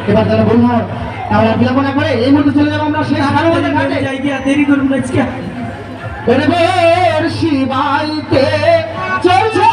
এবার তাহলে বলুন হয় তাহলে বিলম্ব না করে এই মুহূর্তে চলে যাবো আমরা সেই হাজার ঘাটে যাই গিয়া দেরি করুন না আজকে শিবাইতে চলছে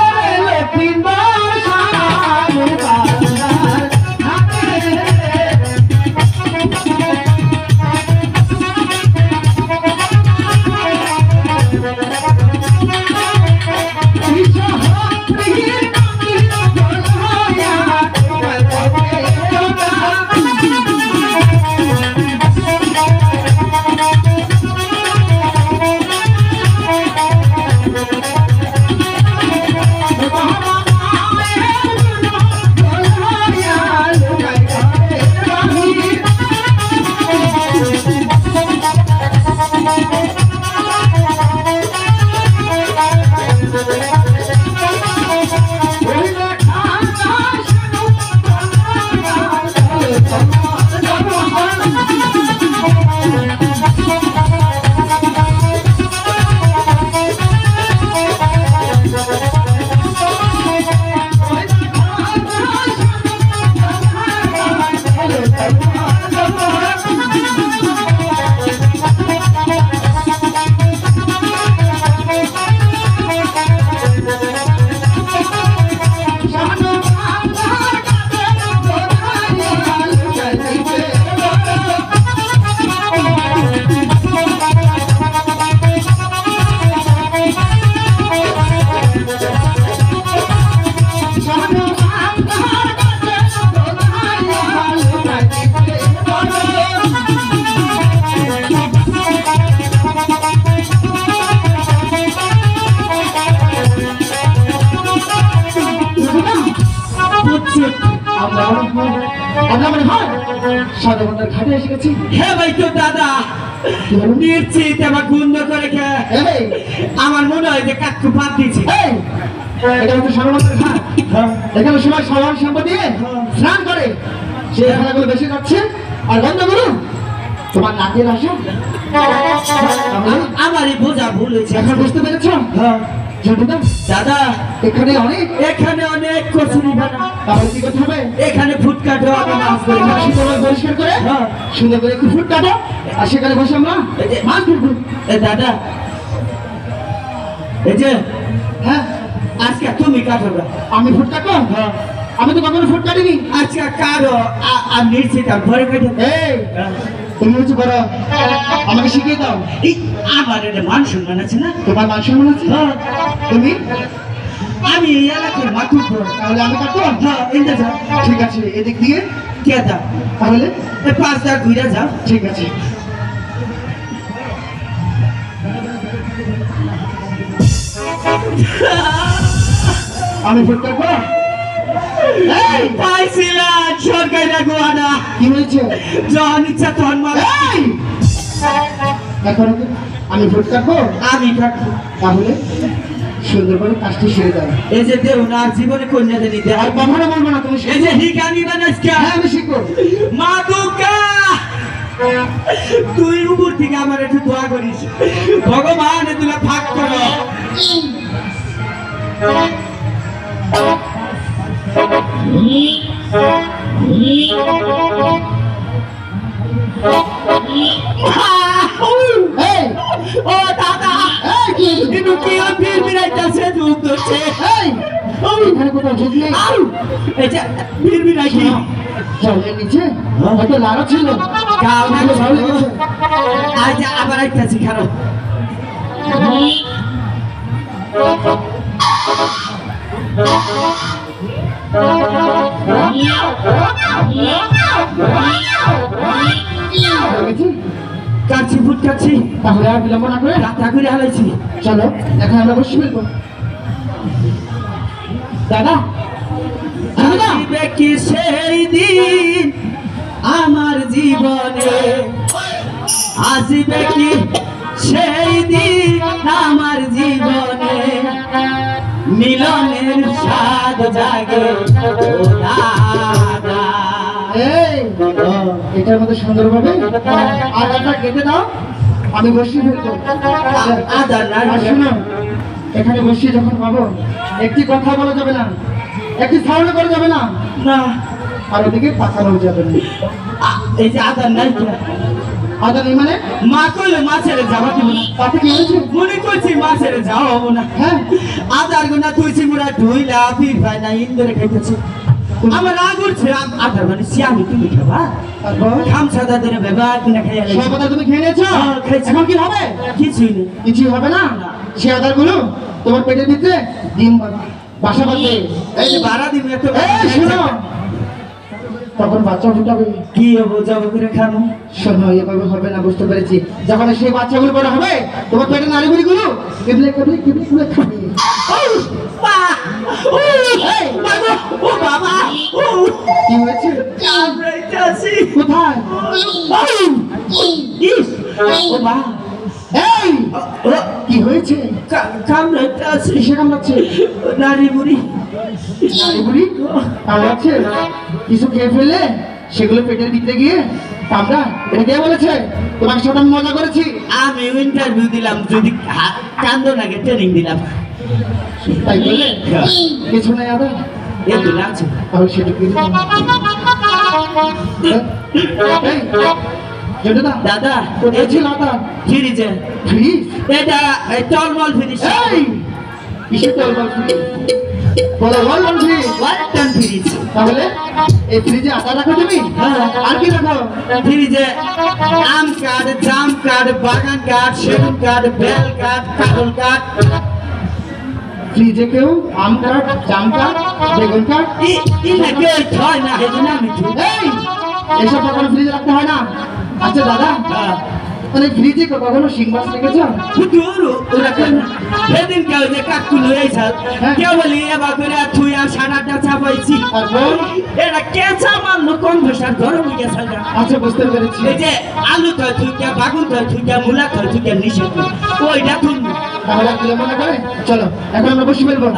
ঘাটে এসে গেছি। হ্যাঁ ভাই তো দাদা নিশ্চিত আমার গুন্ড করে আমার মনে হয় যে কাকু বাদ দিয়েছে। এটা হচ্ছে সর্বমন্ত্রের ঘাট। এখানে সবাই সবার সম্পদ দিয়ে স্নান করে সেই খেলাগুলো বেশি যাচ্ছে। আর বন্ধ করুন তোমার নাকের আসা আমারই বোঝা ভুল হয়েছে। এখন বুঝতে পেরেছ দাদা এখানে অনেক কচুরি বানা। তাহলে কি করতে হবে? এখানে ফুট কাটো মাছ করে সুন্দর পরিষ্কার করে সুন্দর করে একটু ফুট কাটো আর সেখানে বসে আমরা মাছ ধরবো। দাদা এই যে হ্যাঁ আজকে তুমি কাটবে আমি ফুট কাটবো? আমি তো কখনো ফুট কাটিনি। আজকে কারো আর নিশ্চিত ঘরে কেটে তুমি হচ্ছে বড় আমাকে শিখিয়ে দাও। এই আমার এটা মান সম্মান আছে না? তোমার মান সম্মান আছে? তুমি আমি এই এলাকার মাতুর তাহলে আমি কাটবো? ঠিক আছে এদিক দিয়ে কে দাও তাহলে 5 ঘুরে যাও। ঠিক আছে আমি ফুট কাটবো। পাইছিলাম সরকারি গোয়ানা কি হয়েছে? যখন ইচ্ছা তখন এখন আমি ফুট কাটবো? আমি কাটবো। তাহলে সুন্দর করে কাজটি সেরে দাও। এই যে দেওনার জীবনে কন্যাদের নিতে আর কখনো বলবো না তুমি। এই যে হিকানি বানাসকা আমি শিখবো। মা দুর্গা তুই উপর থেকে আমার একটু দোয়া করিস ভগবান তুমি ফাঁক করো। ও দাদা কিন্তু কি ফির বিরাইতেছে যুগ ধরছে। এখানে কোথাও ঝুঁক নেই। এই যে ফির বিরাই কি জলের নিচে হয়তো লাড়া ছিল। আজ আবার আইতাছি খারাপ কাটছি ফুট কাটছি। তাহলে আর বিলম্ব না করে রাতা করে হালাইছি। চলো এখন আমরা বসে ফেলবো। দাদা আসিবে কি সেই দিন আমার জীবনে, আসিবে কি সেই দিন আমার জীবনে, মিলনের স্বাদ জাগে ও দাদা। এটার মধ্যে সুন্দরভাবে আদাটা কেটে দাও, আমি বসিয়ে ফেলবো। আদা না শোনো, এখানে বসিয়ে যখন পাবো একটি কথা বলা যাবে না, একটি সাউন্ড করা যাবে না। না আর ওদিকে পাকানো যাবে না। এই যে আদার নাই কি আদা নেই মানে মা কইলে মা ছেড়ে যাওয়া দিব না তাতে কি হয়েছে? মনে করছি মা ছেড়ে যাওয়া হবো না হ্যাঁ আদার গুনা তুইছি মুরা ঢুইলা ফির ভাই না ইন্দরে খাইতেছে আমার রাগ উঠছে আদার মানে সিয়ামি তুমি খাবা তারপর খামসা দাদের ব্যবহার কিনা খাইয়া সব কথা তুমি খেয়ে নিয়েছো? হ্যাঁ, খেয়েছি। এখন কি হবে? কিছুই নেই কিছুই হবে না। সে আদারগুলো তোমার পেটের ভিতরে ডিম বাসা বাঁধবে। এই যে ভাড়া দিবে এত এই শোনো, তখন বাচ্চা ফুটাবে। কি হবো যাবো করে খানো শোনো, এভাবে হবে না, বুঝতে পেরেছি। যখন সেই বাচ্চাগুলো বড় হবে তোমার পেটের নাড়িগুলিগুলো কেবলে কেবলে কেবলে কেবলে খাবে। এই, ও বাবা কি হয়েছে? কামড়াইতাছি কোথায়? ইস ও মা এই, কি হয়েছে? কামড়াইতাছি কিসে কামড়াচ্ছে? নারী বুড়ি নাড়িগুলি কামড়াচ্ছে? কিছু খেয়ে ফেললে সেগুলো পেটের ভিতরে গিয়ে কামড়া? এটা কে বলেছে? তোমার সাথে আমি মজা করেছি। আমি ইন্টারভিউ দিলাম যদি কান্দো নাকি ট্রেনিং দিলাম তাই বললে কিছু নাই আদা, এত লাগছে তাহলে সেটুকু দাদা কোথায় ছিল আদা? ফ্রিজে ফ্রিজ? এটা টলমল ফ্রিজ এই কিসের তরবাল ফ্রিজ? বলো বল ফ্রিজ। ওয়াটার ফ্রিজ তাহলে এই ফ্রিজে আদা রাখো তুমি? হ্যাঁ। আর কি রাখো? ফ্রিজে আম কাঠ জাম কাঠ বাগান কাঠ সেগুন কাঠ বেল কাঠ কাঁঠাল কাঠ ফ্রিজে কেউ আম কাঠ, জাম কাঠ, বেগুন কাঠ? ইলা কেউ হয় না এই জন্য আমি ঠিক এই এসব কখনো ফ্রিজে রাখতে হয় না। আচ্ছা দাদা, মানে ফ্রিজে কখনো শিং মাছ রেখেছ? ফুটুরু ওরা কেন সেদিন কেউ যে কাকুল হয়েছে কেউ বলি এবার করে তুই আর সারাটা চাপাইছি তারপর? এটা কেঁচা মারলো কোন ভাষার গরম হয়ে গেছে আচ্ছা বুঝতে পেরেছি। এই যে আলু তয় থুইকা বাগুন তয় থুইকা মূলা তয় থুইকা নিষেধ ওইটা তুমি তাহলে আর কি মনে করে? চলো এখন আমরা বসে ফেলবো।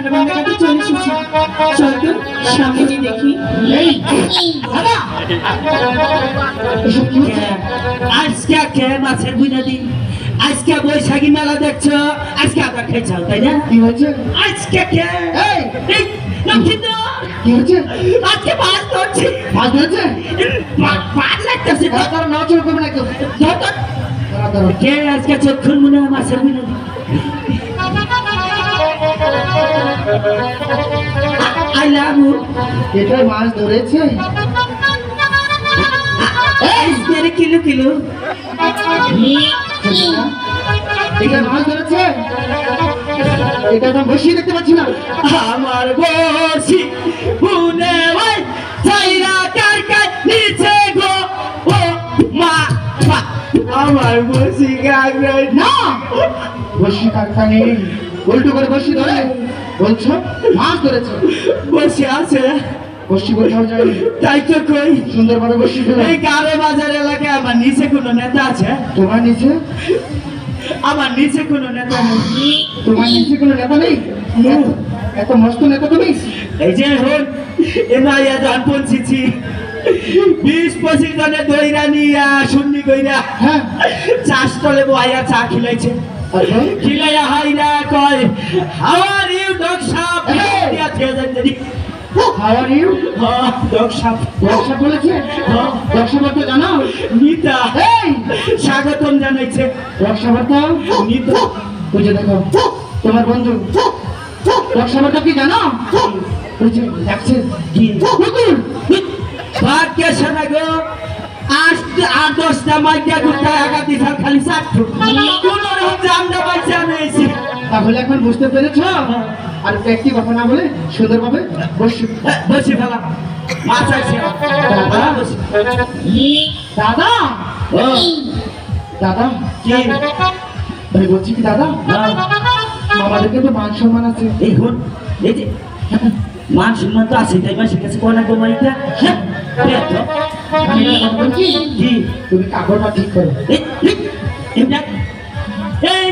আমরা গঙ্গা ঘাটে চলে এসেছি। চল তো সামনে গিয়ে দেখি। এই দাদা এসব কি হচ্ছে? আজকে কে মাছের বুঝা দিন, আজকে বৈশাখী মেলা দেখছো, আজকে আবার খেয়েছাও তাই না? কি হয়েছে? আজকে কে এই এই লক্ষ্মীন্দর, কি হচ্ছে? আজকে মাছ ধরছি, মাছ ধরেছে? পাট লাগতেছে। তারা নচর করবে না কেউ। দাঁড়া, দাঁড়া। কে আজকে চক্ষুর মনে হয় মাছের বুঝা দিন? I love you. এটা মাছ ধরেছে? এই কিলো কিলো এটা মাছ ধরেছে? এটা তো বসিয়ে দেখতে পাচ্ছি না। আমার বসি পুনে ওই চাইরা কারকার নিচে গো ও মা মা। আমার বসি গাগরাই না বসি কারখানে উল্টো করে বসি ধরে বলছো মাছ ধরেছে। বসে আছে, বসি কোথাও যায় তাই তো কই সুন্দরভাবে বসি ফেলে। এই গারো বাজার এলাকায় আমার নিচে কোনো নেতা আছে? তোমার নিচে? আমার নিচে কোনো নেতা নেই। তোমার নিচে কোনো নেতা নেই? এত মস্ত নেতা তুমি? এই যে হন এমাইয়া জান পৌঁছেছি 20-25 জনের দইরা নিয়া শুননি কইরা হ্যাঁ চাষ তলে বইয়া চা খিলাইছে। আচ্ছা খিলাইয়া হাইরা কয় হাউ আর ইউ ডগ সাপ দিয়া থেকে যাইতেনি। How are you? ডগ সাপ ব্যবসা বলেছে? ব্যবসা করতে জানো? নিতা এই স্বাগতম জানাইছে। ব্যবসা করতে নিতা বুঝে দেখো তোমার বন্ধু ব্যবসা করতে কি জানো? বুঝে দেখছে কি কুকুর ভাগ্য শোনা গো আট 10টা মাইকা গুটা আগা দিছাল খালি চাটু কোন রকম জামটা পাইছে আমি এসে। তাহলে এখন বুঝতে পেরেছ? আর ব্যক্তি কথা না বলে সুন্দরভাবে বসে বসে ফেলা মাছ আছে দাদা ও দাদা কি আমি বলছি কি দাদা আমাদেরকে তো মান সম্মান আছে। এই হন এই যে মান সম্মান তো আছে তাই মাসের কাছে কোনা গোমাইটা আমি একটা কথা বলছি কি তুমি কাপড়টা ঠিক করো। এই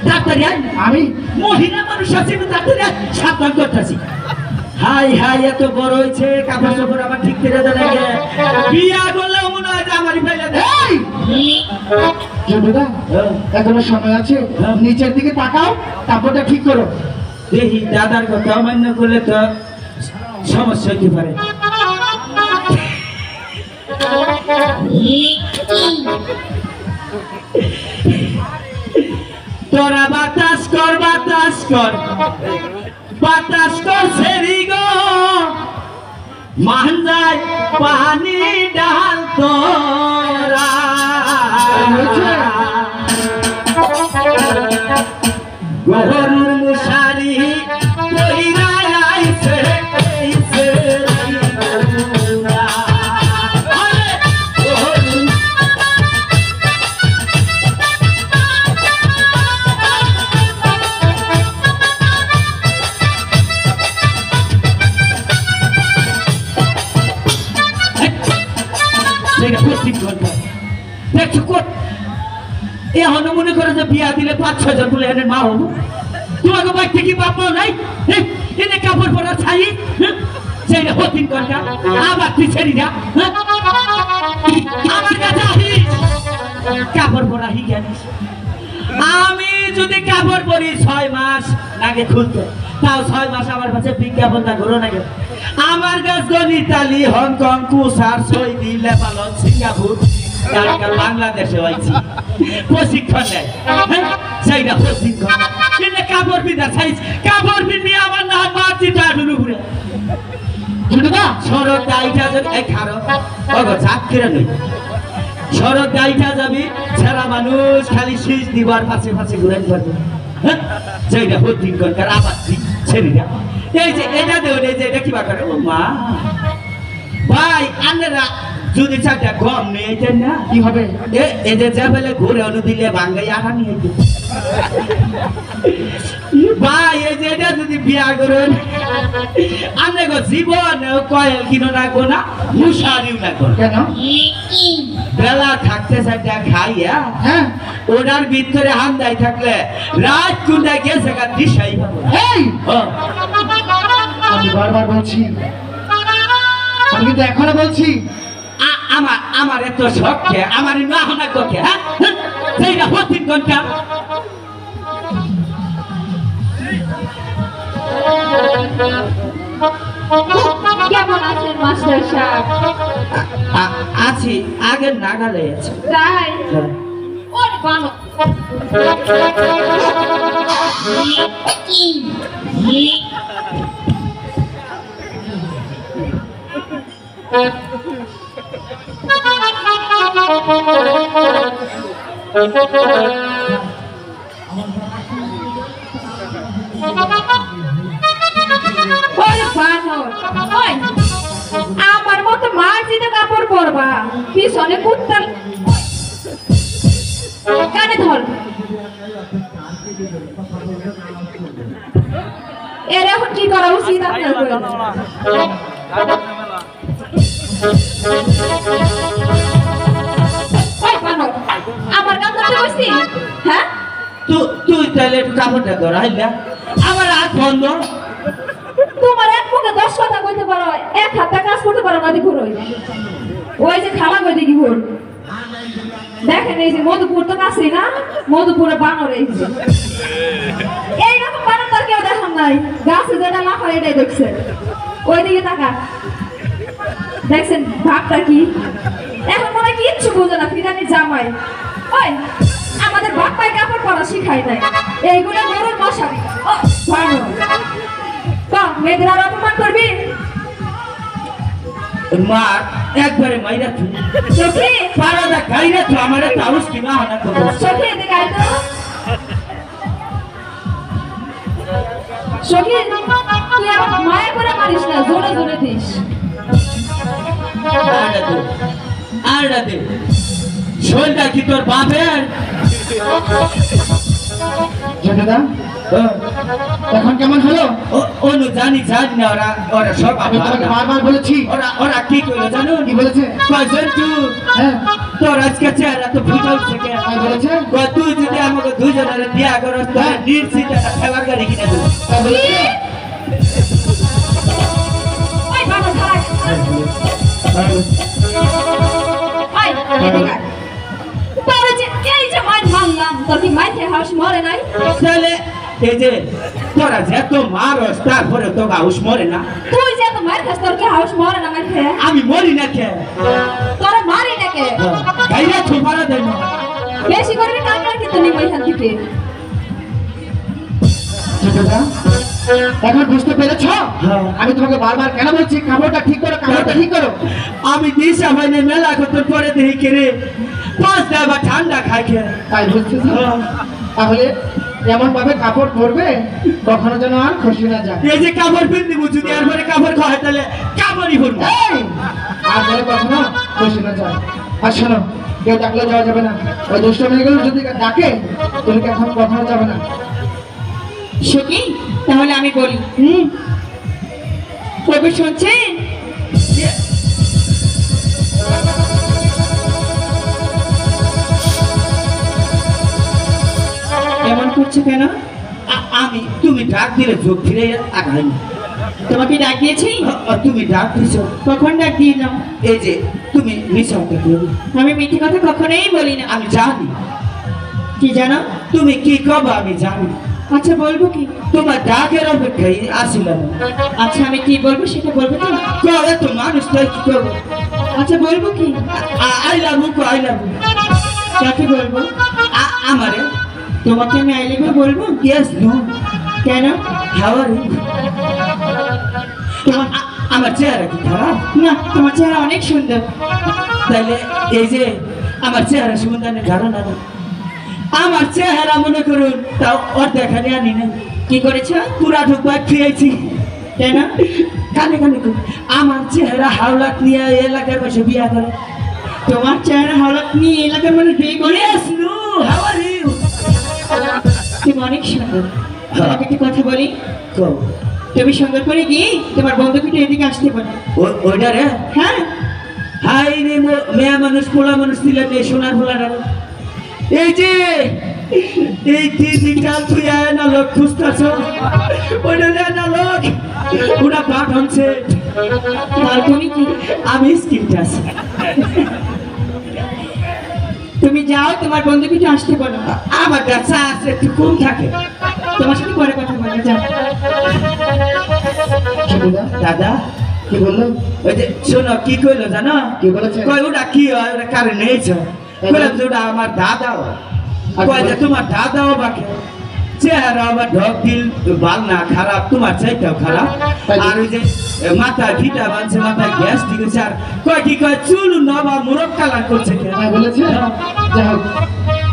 ডাক্তার আমি মহিলা মানুষ আছে ডাক্তার সাবধান করতেছি। হাই হাই এত বড় হয়েছে কাপড় চোপড় আমার ঠিক করে দেয় লাগে বিয়া করলেও মনে হয় যে আমারই পাইলে জন্টুদা এখনো সময় আছে নিচের দিকে তাকাও কাপড়টা ঠিক করো। দেখি দাদার কথা অমান্য করলে তো সমস্যা হতে পারে। তোরা বাতাস কর বাতাস কর বাতাস কর সেরি গো মান যায় পানি ডাল তোরা গরুর মশারি কইরা আইছে আইছে গরুরা। আরে গরুর দেখছো কত এখন মনে করে যে বিয়া দিলে 5-6 জন বলে এনে মা হবো তোমাকে বাইক থেকে বাপ নাই এনে কাপড় পরা ছাই সেইটা হতিন কনকা আবার তুই ছেড়ি যা আমার কাছে আসিস কাপড় পরা হি জানিস আমি যদি কাপড় পরি 6 মাস আগে খুলতে তাও 6 মাস আমার কাছে বিজ্ঞাপন না করো না আমার কাছে ইতালি হংকং কুসার সৌদি লেবানন সিঙ্গাপুর বাংলাদেশে হয়েছি প্রশিক্ষণ দেয় সেইটা প্রশিক্ষণ কিন্তু কাপড় পিঁধা সাইজ কাপড় পিঁধে আমার না মারছি টাটুর উপরে সড়ক গাড়িটা যদি এই খারো চাপ কিরে নই সড়ক গাড়িটা যাবি ছেড়া মানুষ খালি শীষ দিবার পাশে পাশে ঘুরে পারবে সেইটা প্রশিক্ষণ কর আবার ছেড়ে দেয় এই যে এটা দেও এই যে এটা কি বাকারে ও মা ভাই আন্নারা যদি চারটা গম নিয়ে যেতেন না কি হবে? এদের যা বেলে ঘুরে অনু দিলে বাঙ্গাই আহা নিয়ে ভাই এই যে এটা যদি বিয়া করেন আমি জীবন কয়েল কিনো রাখবো না মুশারিও রাখবো কেন? বেলা থাকতে থাকতে খাইয়া হ্যাঁ ওনার ভিতরে হান্দাই থাকলে রাত কুন্দায় গেছে গা দিশাই পাবো না। এই হ্যাঁ। আমি বারবার বলছি, আমি কিন্তু এখনো বলছি আমার এত শখ কে আমার না হনা কে হ্যাঁ সেইটা হতিন ঘন্টা কেমন আছেন মাস্টার সাহেব? আছি আগের নাগালে আছে তাই ওর বানো আমার মতো মার্জিতে কাপড় পরবা, পিছনে কুত্তার কানে ধর। এর এখন কি করা উচিত আপনার বলেন? ওই বানর, আমার কান ধরতে বসছি? হ্যাঁ তুই তাহলে একটু কাপড়টা ধরাইলা আমার হাত বন্ধ তোমার এক মুখে 10 কথা কইতে পারো, এক হাতে কাজ করতে পারো না দেখো। ওই যে খালা কই দেখি ঘুর দেখেন, এই যে মধুপুর তো কাছেই না, মধুপুরে বানর এইরকম বানর তার কেউ দেখান নাই। গাছে যেটা লাফা এটাই দেখছে, ওইদিকে তাকা দেখছেন ভাবটা কি। এখন মনে হয় কিচ্ছু বোঝে না, ফিরানি জামাই। ওই আমাদের বাপ পাই কাপড় পরা শিখাই নাই, এইগুলো গরুর মশারি। ও বানর মেয়েদের আর অপমান করবি? মা একবারে মাইরা তুই সখী পারাদা গাইরা তো আমার তাউস কি না হনা করব সখী এদিকে আয় তো। সখী তুই আমার মায়া করে মারিস না, জোরে জোরে দিস। আড়া দে শোনটা কি তোর বাপের জেঠুদা এখন কেমন হলো? অনু জানি না ওরা সব আমি তোমাকে বারবার বলেছি। ওরা কি করলো জানো কি বলেছে? কয়জন তুই হ্যাঁ তোর আজকে চেহারা তো ফুটে উঠছে কে তাই বলেছে? তুই যদি আমাকে দুজনের বিয়া করস তো নিশ্চিত একটা খেলার গাড়ি কিনে দেবো তাই বলেছে? ওই বাবা দাঁড়া। ওই এদিকে আয়। তোরে যে এই যে মার মারলাম, তোর কি মাইতে হাস মরে নাই? তাহলে এই যে তোরা যে তো মারস তারপরে তো গাউস মরে না তুই যে তো মার খাস, তোর কি হাস মরে না মাইতে? আমি মরি না কে তোর মারি নাকি? গাইরা ছোপারা দেন বেশি করবি কামড়া কিন্তু নিব এখান থেকে। জেঠুদা এখন বুঝতে পেরেছো আমি তোমাকে বারবার কেন বলছি কাপড়টা ঠিক করো, কাপড়টা ঠিক করো? আমি দিশা ভাইনে মেলা করতে পরে দেখি কেরে 5 টাকা ঠান্ডা খাই কে তাই বুঝছিস? তাহলে এমন ভাবে কাপড় পরবে কখনো যেন আর খুশি না যায়। এই যে কাপড় পিন্দি বুঝু দি আর পরে কাপড় খায় তাহলে কাপড়ই পরবো এই! আর যেন কখনো খুশি না যায়। আর শোনো, কেউ ডাকলে যাওয়া যাবে না। ওই দুষ্ট মেয়েগুলো যদি ডাকে তুমি এখন কখনো যাবে না। সখী তাহলে আমি বলি, কবি শুনছেন? এমন করছো কেন? আমি তুমি ডাক দিলে চোখ ফিরে আগাই তোমাকে ডাক দিয়েছি? তুমি ডাক দিছো কখন ডাক দিলাম? এই যে তুমি মিশা কথা বলো আমি মিথ্যে কথা কখনোই বলি না। আমি জানি কি জানো? তুমি কি কবে আমি জানি আচ্ছা বলবো কি? তোমার ডাকের অপেক্ষায় আসিলাম আচ্ছা আমি কি বলবো সেটা বলবো তো? কবে তো মানুষ তাই কি করবো আচ্ছা বলবো কি? আই লাভ আই লাভ কাকে বলবো? আমারে তোমাকে আমি আই লাভ ইউ বলবো? ইয়েস নো কেন? হাউ আর ইউ তোমার আমার চেহারা কি খারাপ না, তোমার চেহারা অনেক সুন্দর। তাহলে এই যে আমার চেহারা সুন্দর ধারণা নেই আমার চেহারা মনে করুন তাও অর্ধেক খালি আনি না কি করেছো? পুরা ঢুকবার খেয়েছি কেন? কানে কানে কই, আমার চেহারা হাওলাত নিয়ে এলাকায় বসে বিয়া করে তোমার চেহারা হঠাৎ নিয়ে এলাকার মানুষ বিয়ে করে? Yes no how are you তুমি অনেক সুন্দর। তোমাকে একটি কথা বলি, কো তুমি সুন্দর করে গিয়ে তোমার বন্ধুকে এদিকে আসতে পারো। ওইটা রে হ্যাঁ হাই রে মেয়া মানুষ পোলা মানুষ দিলেন এই সোনার পোলাটা এই যে এই ডিজিটাল তুই না লোক খুঁজতেছ ওইটা না লোক ওরা বাটন সেট আর তুমি কি আমি স্ক্রিনটা আছে তুমি যাও তোমার বন্ধুকে একটু আসতে বলো আমার কাছে আছে একটু কম থাকে তোমার সাথে পরে কথা বলবো যাও ঝন্টুদা দাদা কি বললো? ওই যে শোনো কি কইলো জানো কি বলেছে? কই ওটা কি হয় ওটা কারে নেইছ কইলাম যে ওটা আমার দাদাও কই যে তোমার দাদাও বাকে চেহারা আবার ঢক দিল বাল না খারাপ তোমার চাইটাও খারাপ আর ওই যে মাথা ভিটা বানছে মাথায় গ্যাস ঠিক আছে আর কয় কি কয় চুল নবা মুরক কালার করছে কে হ্যাঁ বলেছে যাই হোক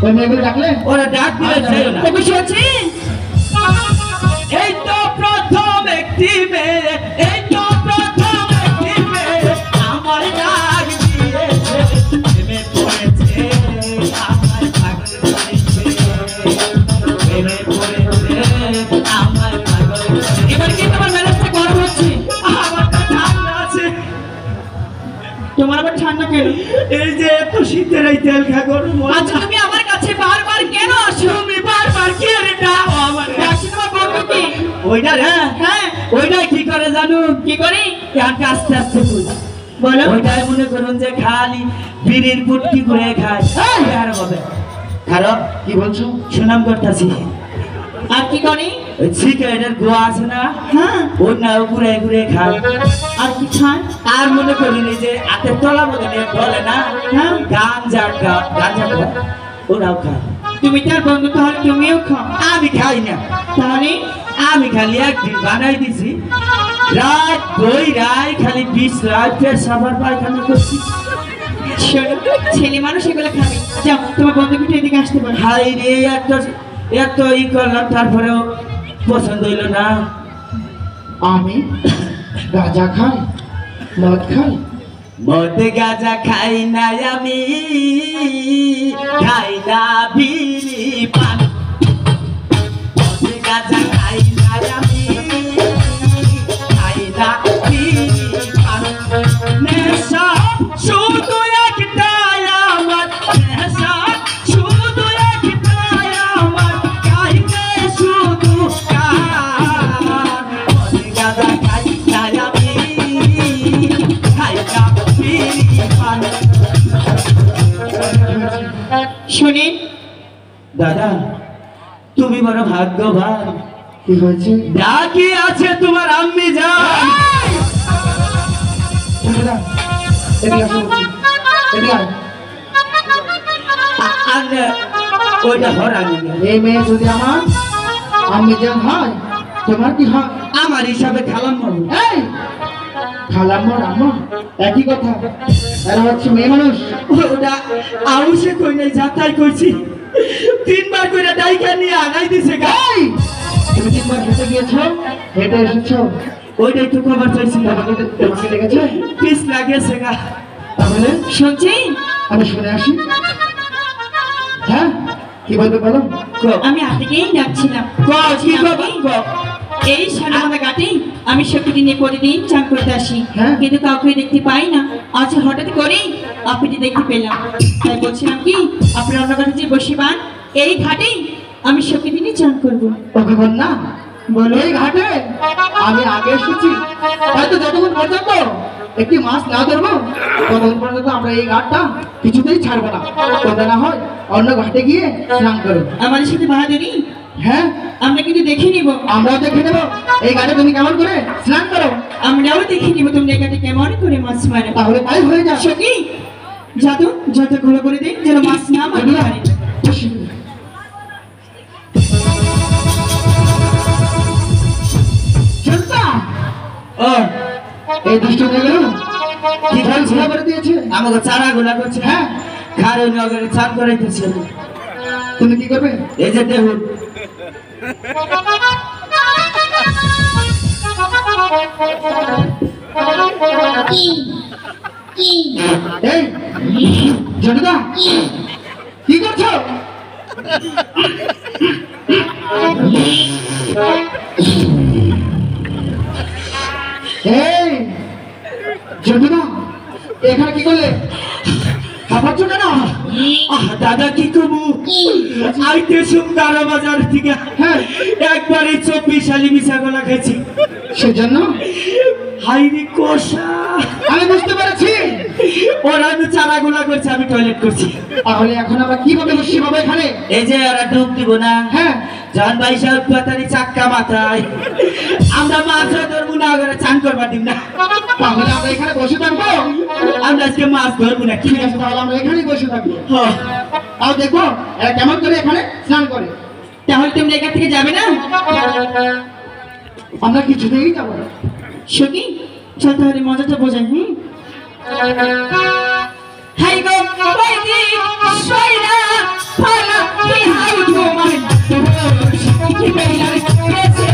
ওই মেয়েগুলো ডাকলে ওরা ডাক দিলে যাইও না তুমি শুনছি এই তো প্রথম একটি মেয়ে এই তো প্রথম একটি মেয়ে আমার ডাক দিয়েছে প্রেমে পড়েছে আমার পাগল করেছে প্রেমে পড়েছে আমার পাগল করেছে এবার কি তোমার মেজাজটা গরম হচ্ছে আমার তো ঠান্ডা আছে তোমার আবার ঠান্ডা কেন এই যে এত শীতের এই তেল খা গরম আচ্ছা তুমি আমার কাছে বারবার কেন আসো তুমি বারবার কি রে ডাও আমার ডাকছি তোমার বন্ধুকে ওইটা রে হ্যাঁ ওইটা কি করে জানো কি করে ইয়াকে আস্তে আস্তে বল বলো ওইটাই মনে করুন যে খালি বিড়ির পুটকি করে খায় আর হবে খারাপ কি বলছো? সুনাম করতেছি আর কি করে ওই সিগারেটের গোয়া আছে না হ্যাঁ ওই না ঘুরে ঘুরে খায় আর কি খান আর মনে করেন এই যে হাতের তলা মধ্যে নিয়ে বলে না হ্যাঁ গাঞ্জা গাঞ্জা খায় ওরাও খায় তুমি তার বন্ধু তাহলে তুমিও খাও আমি খাই না তাহলে আমি খালি একদিন বানাই দিছি রাত বই রায় খালি 20 রাত ফের সাবার পায়খানা করছি শোনো ছেলে মানুষ এগুলো খাবে যাও তোমার বন্ধুকে একটু এদিকে আসতে বলো হাই রে এত ই করলাম তারপরেও পছন্দ হইলো না আমি গাঁজা খাই মদ খাই মদ গাঁজা খাই না আমি খাই না বিড়ি পান মদ গাঁজা খাই না আমি খাই না বিড়ি পান নেশা শুধু একটাই আমার নেশা শুধু একটাই আমার খাইতে শুধু কান মদ গাঁজা খাই না আমি খাই না বিড়ি পান শুনেন দাদা তুমি বড় ভাগ্যবান কি হয়েছে? ডাকি আছে তোমার আম্মি যান ঝন্টুদা এদিকে আসো বলছি। এদিকে আয়। আর ওইটা হরানি এই মেয়ে যদি আমার আমি যেন হয় তোমার কি হয়? আমার হিসাবে খালাম মারু এই খালাম্মা রাম্মা একই কথা এরা হচ্ছে মেয়ে মানুষ ওটা আউসে কই নাই যাতাই করছি 3 বার কইরা ডাইকা নিয়ে আগাই দিছে গা এই তুমি 3 বার হেঁটে গিয়েছো হেঁটে এসেছো ওইটা একটু খবর চাইছি তোমাকে লেগেছে পিস লাগেছে গা তাহলে শুনছেন আমি শুনে আসি হ্যাঁ কি বলবে বলো আমি আপনাকেই ডাকছিলাম কি খবর এই সারামাদা ঘাটে আমি শক্তিটি নিয়ে প্রতিদিন চান করতে আসি হ্যাঁ। কিন্তু কাউকে দেখতে পাই না আজ হঠাৎ করেই আপনাকে দেখতে পেলাম তাই বলছিলাম কি আপনি অন্য ঘাটে যে বসিবান এই ঘাটেই আমি শক্তিটি নিয়ে চান করবো ওকে বল না বলো এই ঘাটে আমি আগে এসেছি হয়তো যতক্ষণ পর্যন্ত একটি মাছ না ধরবো ততক্ষণ পর্যন্ত আমরা এই ঘাটটা কিছুতেই ছাড়বো না তোমরা না হয় অন্য ঘাটে গিয়ে স্নান করো আমাদের সাথে ভাড়া দেরি হ্যাঁ আমরা কিন্তু দেখে নিব আমরাও দেখে নেবো এই ঘাটে তুমি কেমন করে স্নান করো আমরাও দেখে নিব তুমি এই ঘাটে কেমন করে মাছ মারে তাহলে তাই হয়ে যাবে সখী যাদু যত ঘুরে করে দিন যেন মাছ না মারতে পারে চলতা ও এই দুষ্ট দেখলো কি ঘর ঝোলা করে দিয়েছে আমাকে চারা গোলা করছে হ্যাঁ খারে নগরে চান করাইতেছে তুমি কি করবে এই যে দেখুন এই জনতা কি করছো এই জনতা এখানে কি করলে? খাবার জন্য না? দাদা কি করবো, আইতে সুন্দর বাজার থেকে হ্যাঁ। একবারে 24 সালি মিশা গলা খেয়েছি। সেজন্য হাইরে কষা, আমি বুঝতে পেরেছি। ওরা আমি চারাগুলা করছে, আমি টয়লেট করছি। তাহলে এখন আমরা কিভাবে বসি বাবা এখানে? এই যে ওরা ডুব দিব না, হ্যাঁ। জান ভাই সাহেব পাতারি চাক্কা মাথায়, আমরা মাছ ধরবো না, ওরা চান করবা দিব না। তাহলে আমরা এখানে বসে থাকবো। আমরা আজকে মাছ ধরবো না, কি ঠিক আছে, তাহলে আমরা এখানেই বসে থাকবো। হ্যাঁ। তাও দেখবো এরা কেমন করে এখানে স্নান করে। তাহলে তুমি এখান থেকে যাবে না? আমরা কিছুতেই যাবো না। সখী চল তাহলে মজাটা বোঝাই। হাই গো বৈদি সয়রা পালা কি হাই গো মানে কি বেলা গেছে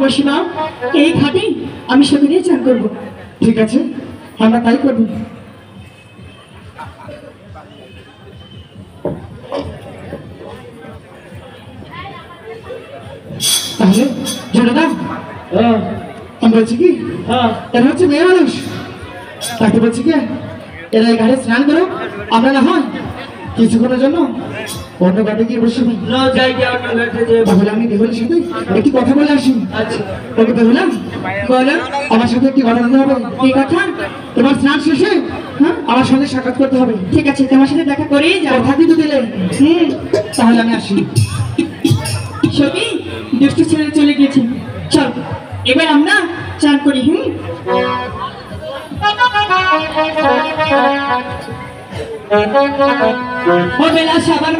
বসি না, এই ঘাটে আমি সঙ্গে নিয়ে চান করবো। ঠিক আছে, আমরা তাই করবো। তাহলে জনদা, আমি বলছি কি, এরা হচ্ছে মেয়ে মানুষ, তাকে বলছি কি এরা এই ঘাটে স্নান করো, আমরা না হয় কিছুক্ষণের জন্য অন্য ঘাটে গিয়ে বসে পড়ি। ন জায়গা অন্য ঘাটে যে তাহলে আমি বেহুলের সাথে একটি কথা বলে আসি। আচ্ছা ওকে বেহুলা, বলো আমার সাথে একটি কথা বলতে হবে। কি কথা? তোমার স্নান শেষে আমার সঙ্গে সাক্ষাৎ করতে হবে। ঠিক আছে, তোমার সাথে দেখা করেই যাবো। কথা কিন্তু দিলে, তাহলে আমি আসি। সখী, দুষ্টু ছেলে চলে গিয়েছে, চল এবার আমরা চান করি। ও বেলা সাবান